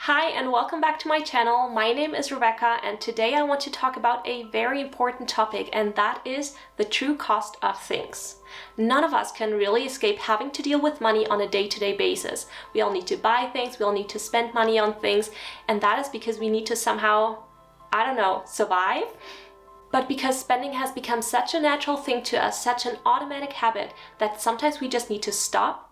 Hi and welcome back to my channel. My name is Rebecca and today I want to talk about a very important topic, and that is the true cost of things. None of us can really escape having to deal with money on a day-to-day basis. We all need to buy things, we all need to spend money on things, and that is because we need to somehow, survive? But because spending has become such a natural thing to us, such an automatic habit, that sometimes we just need to stop,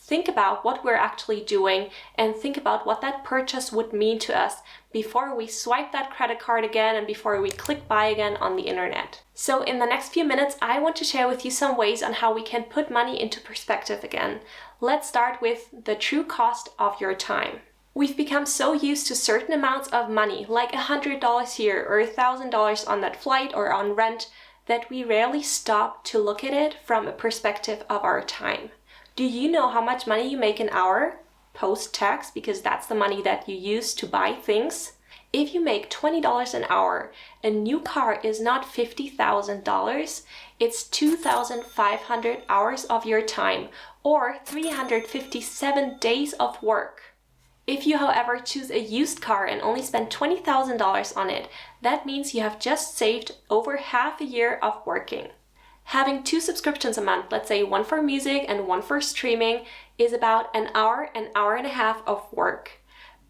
think about what we're actually doing, and think about what that purchase would mean to us before we swipe that credit card again and before we click buy again on the internet. So in the next few minutes, I want to share with you some ways on how we can put money into perspective again. Let's start with the true cost of your time. We've become so used to certain amounts of money, like $100 here or $1,000 on that flight or on rent, that we rarely stop to look at it from a perspective of our time. Do you know how much money you make an hour post-tax, because that's the money that you use to buy things? If you make $20 an hour, a new car is not $50,000, it's 2,500 hours of your time, or 357 days of work. If you, however, choose a used car and only spend $20,000 on it, that means you have just saved over half a year of working. Having 2 subscriptions a month, let's say one for music and one for streaming, is about an hour and a half of work.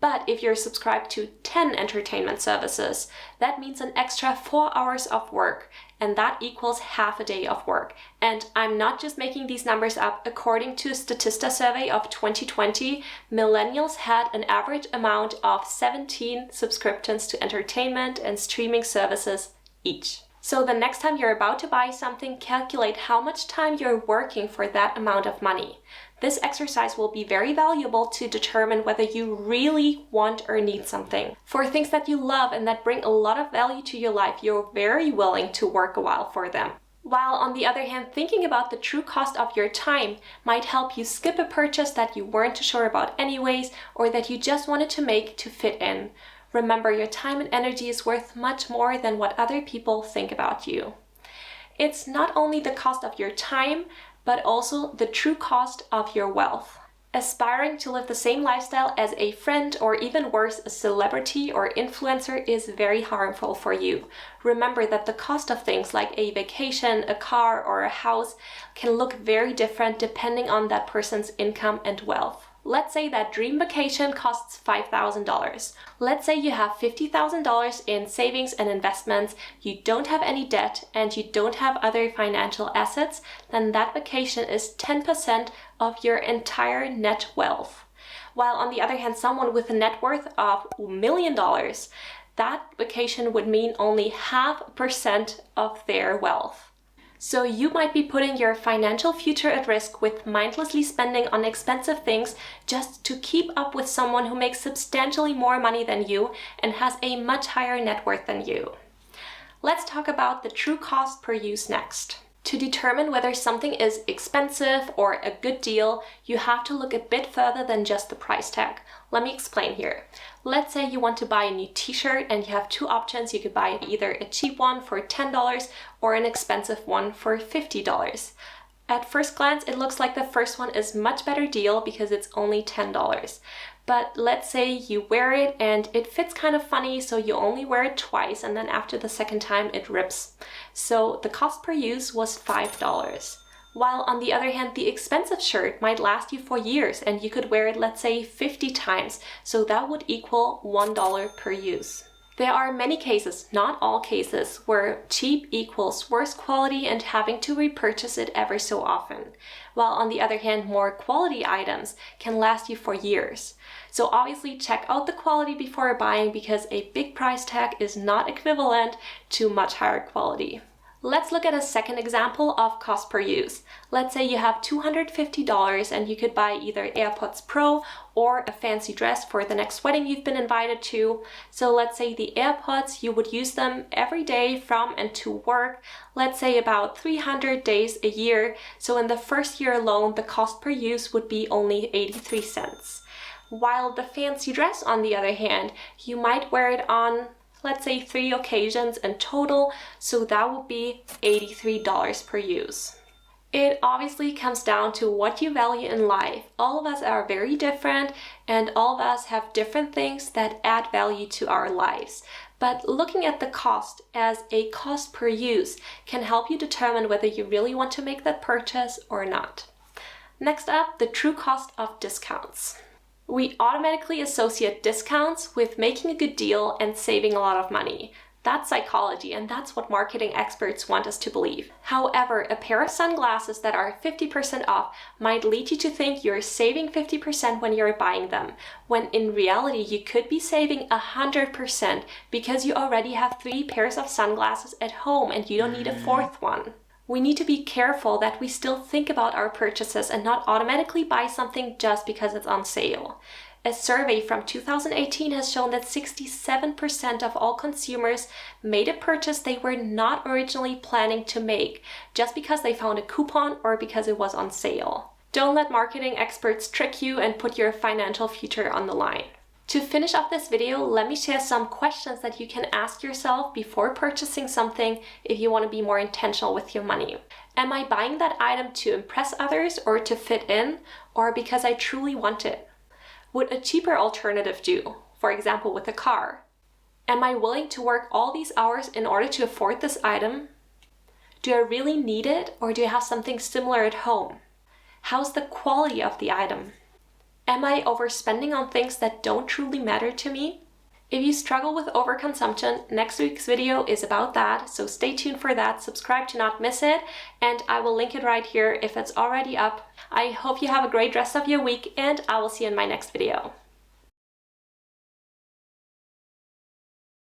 But if you're subscribed to 10 entertainment services, that means an extra 4 hours of work, and that equals half a day of work. And I'm not just making these numbers up. According to a Statista survey of 2020, millennials had an average amount of 17 subscriptions to entertainment and streaming services each. So the next time you're about to buy something, calculate how much time you're working for that amount of money. This exercise will be very valuable to determine whether you really want or need something. For things that you love and that bring a lot of value to your life, you're very willing to work a while for them. While on the other hand, thinking about the true cost of your time might help you skip a purchase that you weren't too sure about anyways, or that you just wanted to make to fit in. Remember, your time and energy is worth much more than what other people think about you. It's not only the cost of your time, but also the true cost of your wealth. Aspiring to live the same lifestyle as a friend, or even worse, a celebrity or influencer, is very harmful for you. Remember that the cost of things like a vacation, a car, or a house can look very different depending on that person's income and wealth. Let's say that dream vacation costs $5,000. Let's say you have $50,000 in savings and investments, you don't have any debt, and you don't have other financial assets, then that vacation is 10% of your entire net wealth. While on the other hand, someone with a net worth of $1 million, that vacation would mean only 0.5% of their wealth. So you might be putting your financial future at risk with mindlessly spending on expensive things just to keep up with someone who makes substantially more money than you and has a much higher net worth than you. Let's talk about the true cost per use next. To determine whether something is expensive or a good deal, you have to look a bit further than just the price tag. Let me explain here. Let's say you want to buy a new t-shirt and you have 2 options. You could buy either a cheap one for $10 or an expensive one for $50. At first glance, it looks like the first one is much better deal because it's only $10. But let's say you wear it and it fits kind of funny, so you only wear it twice, and then after the second time it rips. So the cost per use was $5. While on the other hand, the expensive shirt might last you for years and you could wear it, let's say, 50 times, so that would equal $1 per use. There are many cases, not all cases, where cheap equals worse quality and having to repurchase it ever so often. While on the other hand, more quality items can last you for years. So obviously check out the quality before buying, because a big price tag is not equivalent to much higher quality. Let's look at a second example of cost per use. Let's say you have $250 and you could buy either AirPods Pro or a fancy dress for the next wedding you've been invited to. So let's say the AirPods, you would use them every day from and to work, let's say about 300 days a year. So in the first year alone, the cost per use would be only 83 cents. While the fancy dress, on the other hand, you might wear it on, let's say, 3 occasions in total, so that would be $83 per use. It obviously comes down to what you value in life. All of us are very different, and all of us have different things that add value to our lives. But looking at the cost as a cost per use can help you determine whether you really want to make that purchase or not. Next up, the true cost of discounts. We automatically associate discounts with making a good deal and saving a lot of money. That's psychology, and that's what marketing experts want us to believe. However, a pair of sunglasses that are 50% off might lead you to think you're saving 50% when you're buying them, when in reality you could be saving 100% because you already have 3 pairs of sunglasses at home and you don't need a 4th one. We need to be careful that we still think about our purchases and not automatically buy something just because it's on sale. A survey from 2018 has shown that 67% of all consumers made a purchase they were not originally planning to make, just because they found a coupon or because it was on sale. Don't let marketing experts trick you and put your financial future on the line. To finish off this video, let me share some questions that you can ask yourself before purchasing something if you want to be more intentional with your money. Am I buying that item to impress others or to fit in, or because I truly want it? Would a cheaper alternative do, for example with a car? Am I willing to work all these hours in order to afford this item? Do I really need it, or do I have something similar at home? How's the quality of the item? Am I overspending on things that don't truly matter to me? If you struggle with overconsumption, next week's video is about that, so stay tuned for that, subscribe to not miss it, and I will link it right here if it's already up. I hope you have a great rest of your week, and I will see you in my next video.